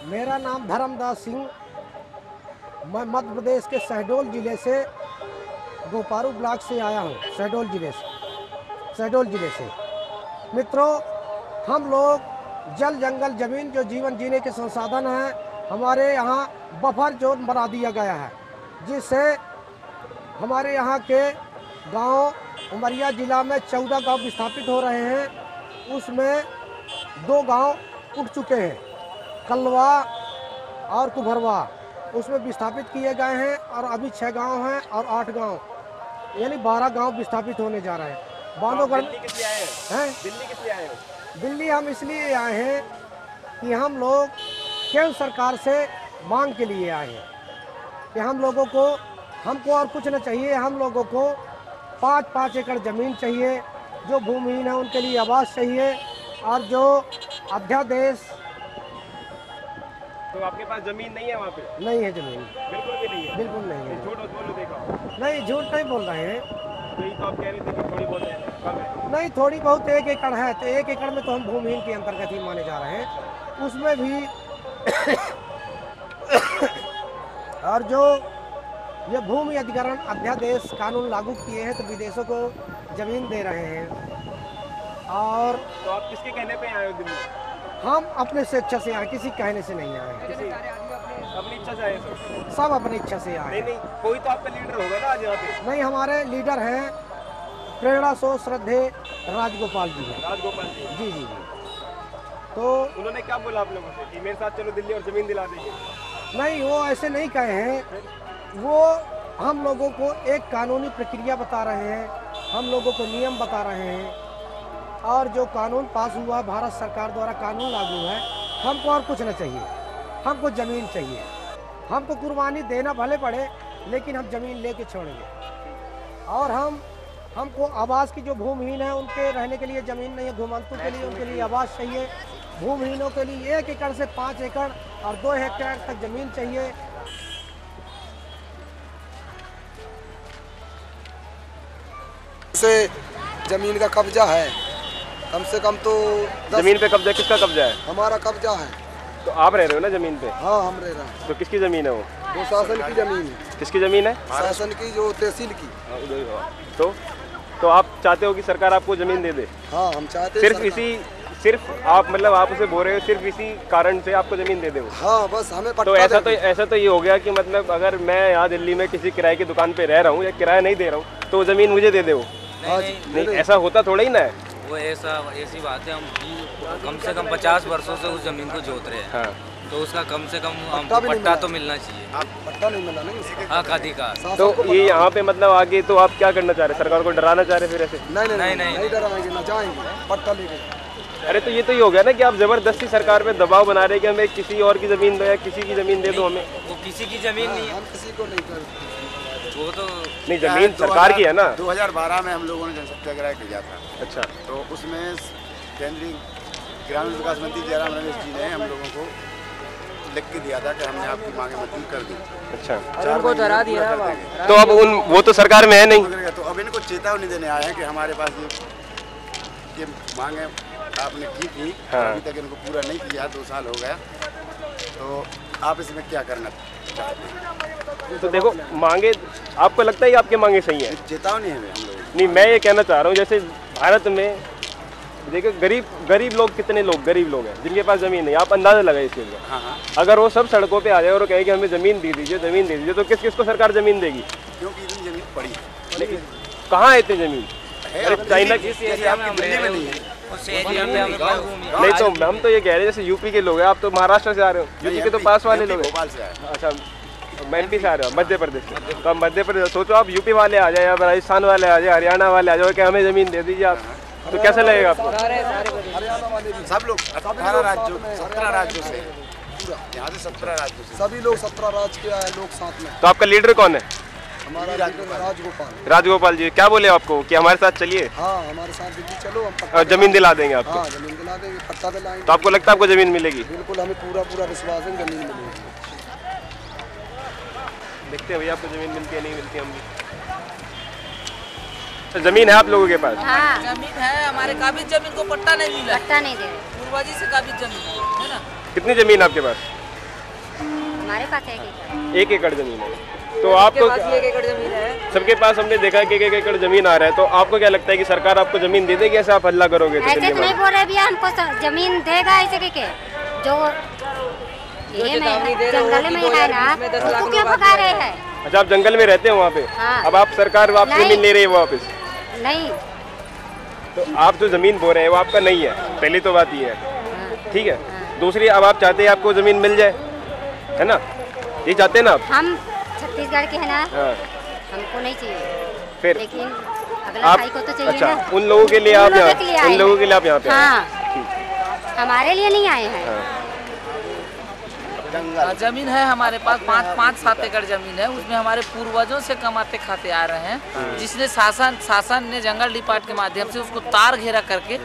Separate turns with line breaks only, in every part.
मेरा नाम धर्मदास सिंह, मैं मध्य प्रदेश के शहडोल ज़िले से गोपारू ब्लॉक से आया हूँ। शहडोल ज़िले से मित्रों, हम लोग जल जंगल ज़मीन जो जीवन जीने के संसाधन हैं, हमारे यहाँ बफर जोन बना दिया गया है, जिससे हमारे यहाँ के गांव उमरिया ज़िला में 14 गांव विस्थापित हो रहे हैं। उसमें 2 गांव उठ चुके हैं, कलवा और कुभरवा, उसमें विस्थापित किए गए हैं और अभी 6 गांव हैं और 8 गांव यानी 12 गांव विस्थापित होने जा रहे हैं। बांधवगढ़
दिल्ली किस लिए आए हैं? दिल्ली किस लिए आए हो?
दिल्ली हम इसलिए आए हैं कि हम लोग केंद्र सरकार से मांग के लिए आए हैं कि हमको और कुछ न चाहिए। हम लोगों को 5-5 एकड़ ज़मीन चाहिए, जो भूमिहीन है उनके लिए आवास चाहिए, और जो अध्यादेश।
तो आपके पास जमीन नहीं है वहाँ पे?
नहीं है ज़मीन,
बिल्कुल भी नहीं है?
बिल्कुल नहीं है।
झूठ बोलो, देखो
नहीं, झूठ नहीं बोल रहे हैं।
तो ये तो आप कह रहे थे कि थोड़ी बहुत है, कम है।
नहीं, थोड़ी बहुत 1 एकड़ है, तो 1 एकड़ में तो हम भूमिहीन के अंतर्गत ही माने जा रहे हैं। उसमें भी और जो ये भूमि अधिग्रहण अध्यादेश कानून लागू किए हैं, तो विदेशों को ज़मीन दे रहे हैं। और
तो आप किसके कहने पे आए हो दिल्ली?
हम अपने स्वेच्छा से आए, किसी कहने से नहीं आए।
अपनी इच्छा से आए
सब अपनी इच्छा से आए।
नहीं, कोई तो आपका लीडर होगा ना आज यहाँ पे?
नहीं, हमारे लीडर हैं प्रेरणा सो श्रद्धे राजगोपाल जी हैं।
राजगोपाल जी?
जी। तो
उन्होंने क्या बोला आप लोगों से कि मेरे साथ चलो दिल्ली और ज़मीन दिला देंगे?
नहीं, वो ऐसे नहीं कहे हैं। वो हम लोगों को एक कानूनी प्रक्रिया बता रहे हैं, हम लोगों को नियम बता रहे हैं, और जो कानून पास हुआ भारत सरकार द्वारा कानून लागू है, हमको और कुछ न चाहिए। हमको ज़मीन चाहिए, हमको कुर्बानी देना भले पड़े, लेकिन हम ज़मीन लेके छोड़ेंगे। और हमको आवास की जो भूमिहीन है उनके रहने के लिए ज़मीन नहीं है, घुमंतु के लिए उनके लिए आवास चाहिए। भूमिहीनों के लिए 1 एकड़ से 5 एकड़ और 2 हेक्टेयर तक ज़मीन चाहिए।
से जमीन का कब्जा है, कम से कम तो
जमीन पे कब्जा? किसका कब्जा है?
हमारा कब्जा है। तो
आप रह रहे हो ना जमीन पे?
हाँ, हम रह रहे हैं।
तो किसकी जमीन है वो?
वो शासन की जमीन है।
किसकी जमीन है?
शासन की, जो तहसील की।
तो आप चाहते हो कि सरकार आपको जमीन दे दे?
हाँ, हम चाहते हैं
सिर्फ आप मतलब आप उसे बोल रहे हो सिर्फ इसी कारण से आपको जमीन दे दे वो?
हाँ, बस हमें पट्टा
तो ऐसा तो ये हो गया कि मतलब अगर मैं यहाँ दिल्ली में किसी किराए की दुकान पे रह रहा हूँ या किराया नहीं दे रहा हूँ तो जमीन मुझे दे दे वो? नहीं, ऐसा होता थोड़ा ही ना है।
वो ऐसी बात है, हम कम से कम 50 वर्षों से उस जमीन को जोत रहे हैं।
हाँ।
तो उसका कम से कम हमको पट्टा तो मिलना चाहिए।
पट्टा नहीं मिला नहीं,
हक अधिकार।
तो ये यहाँ पे मतलब आगे तो आप क्या करना चाह रहे हैं? सरकार को डराना चाह रहे हैं फिर ऐसे?
नहीं डराएंगे ना, जाएंगे पट्टा लेके।
अरे तो ये तो ये हो गया ना कि आप जबरदस्ती सरकार पे दबाव बना रहे हैं कि हमें किसी और की जमीन दो या किसी की जमीन दे दो हमें।
वो किसी की जमीन नहीं है,
हम किसी को नहीं करते।
वो तो
नहीं, जमीन सरकार की है ना।
2012 में हम लोगों ने जनसत्याग्रह किया था।
अच्छा।
तो उसमें केंद्रीय ग्रामीण विकास मंत्री जयराम रमेश जी ने हम लोगों को लिख के दिया था कि हमने आपकी मांगे मंजूर कर दी।
अच्छा।
4 महीने
डरा दिया।
तो अब वो तो सरकार में है नहीं।
तो अब इनको चेतावनी देने आए हैं कि हमारे पास ये मांगे आपने की थी,
हाँ।
अभी तक इनको पूरा नहीं किया, 2 साल हो गया, तो आप इसमें क्या करना चाहते हैं?
तो देखो, मांगे आपको लगता है आपके मांगे सही है?
चेतावनी है हम लोग।
नहीं, मैं ये कहना चाह रहा हूँ जैसे भारत में देखो गरीब लोग कितने गरीब लोग हैं जिनके पास ज़मीन नहीं। आप अंदाज़ा लगाइए इस चीज़ का।
हाँ।
अगर वो सब सड़कों पे आ जाए और कहे कि हमें ज़मीन दे दीजिए तो किस को सरकार ज़मीन देगी?
क्योंकि इतनी जमीन पड़ी है।
लेकिन कहाँ है इतनी ज़मीन? अरे चाइना
जिस एरिया में हम रह रहे हैं उस एरिया में हमें
नहीं, तो हम तो ये कह रहे हैं जैसे यूपी के लोग हैं, आप तो महाराष्ट्र से आ रहे हो, यूपी के तो पास वाले लोग हैं।
भोपाल से आए।
अच्छा, मैं एमपी से आ रहा हूँ, मध्य प्रदेश से। तो आप मध्य प्रदेश सोचो, आप यूपी वाले आ जाए या राजस्थान वाले आ जाए, हरियाणा वाले आ जाए कि हमें ज़मीन दे दीजिए आप, तो कैसा लगेगा आपको?
सब लोग 17 राज्यों से, यहाँ से 17 राज्यों से
सभी लोग 17 राज्य के आए लोग साथ में।
तो आपका लीडर कौन है?
हमारा राजगोपाल।
राजगोपाल जी क्या बोले आपको कि हमारे साथ चलिए?
हाँ, हमारे साथ दीजिए, चलो हम
और जमीन दिला देंगे आपको?
हाँ, जमीन दिला देंगे, पट्टा दिलाएंगे।
तो आपको लगता है आपको जमीन मिलेगी?
बिल्कुल, हमें पूरा विश्वास है जमीन मिलेगी।
देखते हैं भैया आपको जमीन मिलती है नहीं मिलती। हम भी तो जमीन है आप लोगों के पास?
हाँ, जमीन है हमारे। काबिज जमीन को पट्टा नहीं मिला,
पट्टा नहीं दे रहे।
पूर्वजी से काबिज जमीन है ना।
कितनी जमीन आपके पास?
हमारे पास 1 एकड़।
1 एकड़ जमीन है। तो आपको
1 एकड़ जमीन है।
सबके पास हमने देखा कि 1 एकड़ जमीन आ रहा है, तो आपको क्या लगता है कि सरकार आपको जमीन दे देगी? ऐसे आप हल्ला करोगे तो
ऐसे
दिल्ली
तो नहीं
में?
बोल रहे भैया, हमको जमीन देगा ऐसे के जो ये में जंगल में है ना, उसको क्यों भगा रहे हैं?
अच्छा, आप जंगल में रहते हो वहाँ पे?
हाँ।
अब आप सरकार आपसे
नहीं।
जमीन ले रही है वापस,
नहीं।
तो आप जो जमीन बोल रहे हैं वो आपका नहीं है, पहली तो बात ये है, ठीक है। दूसरी, अब आप चाहते हैं आपको जमीन मिल जाए, है ना? ये चाहते हैं ना आप?
हम छत्तीसगढ़ के हैं ना,
हाँ।
हमको नहीं चाहिए,
फिर
लेकिन अगला
आप
भाई को तो चाहिए
अच्छा
ना।
उन लोगों के लिए आप
उन लोगों के लिए
यहाँ,
आए
उन लोगों
हैं।
के लिए आप यहाँ पे आए हैं।
हाँ, हमारे लिए नहीं आए हैं।
हाँ।
जमीन है हमारे पास 5-7 एकड़ जमीन है। उसमें हमारे पूर्वजों से कमाते खाते आ रहे हैं, जिसने शासन ने जंगल डिपार्ट के माध्यम से उसको तार घेरा करके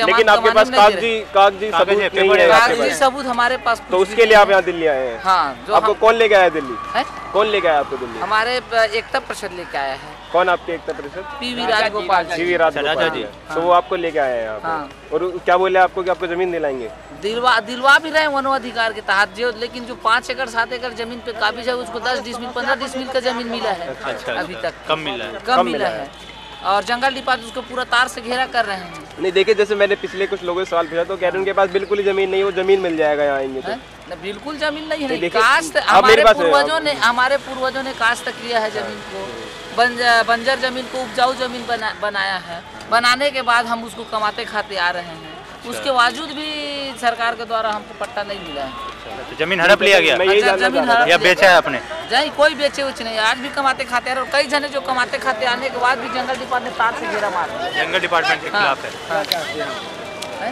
लेकिन आपके पास कागजी सबूत नहीं है आपके
कागजी
पास।
सबूत हमारे पास
तो
कुछ
उसके
भी
लिए आप
नहीं
यहाँ दिल्ली आए हैं?
हाँ, जो
आपको कौन लेके आया दिल्ली?
है
कौन लेके आया आपको दिल्ली?
हमारे एकता परिषद लेके आया है,
कौन आपके एकता परिषद?
पीवी राजगोपाल जी।
जीवी राजगोपाल जी। तो वो आपको लेके आए हैं यहाँ पे।
हाँ।
और क्या बोले आपको कि आपको जमीन दिलाएंगे?
दिलवा भी रहे वनो अधिकार के तहत जो, लेकिन जो 5 एकड़ 7 एकड़ जमीन पे काबिज है उसको 10 डिसमिल 15 डिसमिल का जमीन मिला है। अभी तक कम मिला है और जंगल डिपार्ट उसको पूरा तार से घेरा कर रहे हैं।
नहीं, देखिए जैसे मैंने पिछले कुछ लोगों से सवाल पूछा तो कह रहे हैं उनके पास बिल्कुल ही जमीन नहीं है, वो जमीन मिल जाएगा यहाँ आएंगे तो।
बिल्कुल जमीन नहीं है।
देखिए,
कास्ट
अब मेरे पास है।
हमारे पूर्वजों ने कास्ट किया है जमीन को, बंजर जमीन को उपजाऊ जमीन बनाया है। बनाने के बाद हम उसको कमाते खाते आ रहे हैं, उसके बावजूद भी सरकार के द्वारा हमको पट्टा नहीं मिला है।
तो जमीन हड़प लिया गया
मैं यही जानना
जमीन
चाह रहा था।
या बेचा है आपने?
नहीं, कोई बेचे उच नहीं, आज भी कमाते खाते आ रहे। और कई जने जो कमाते खाते आने के बाद भी जंगल डिपार्ट ने तार से घेरा मार दिया।
जंगल डिपार्टमेंट के खिलाफ है।
है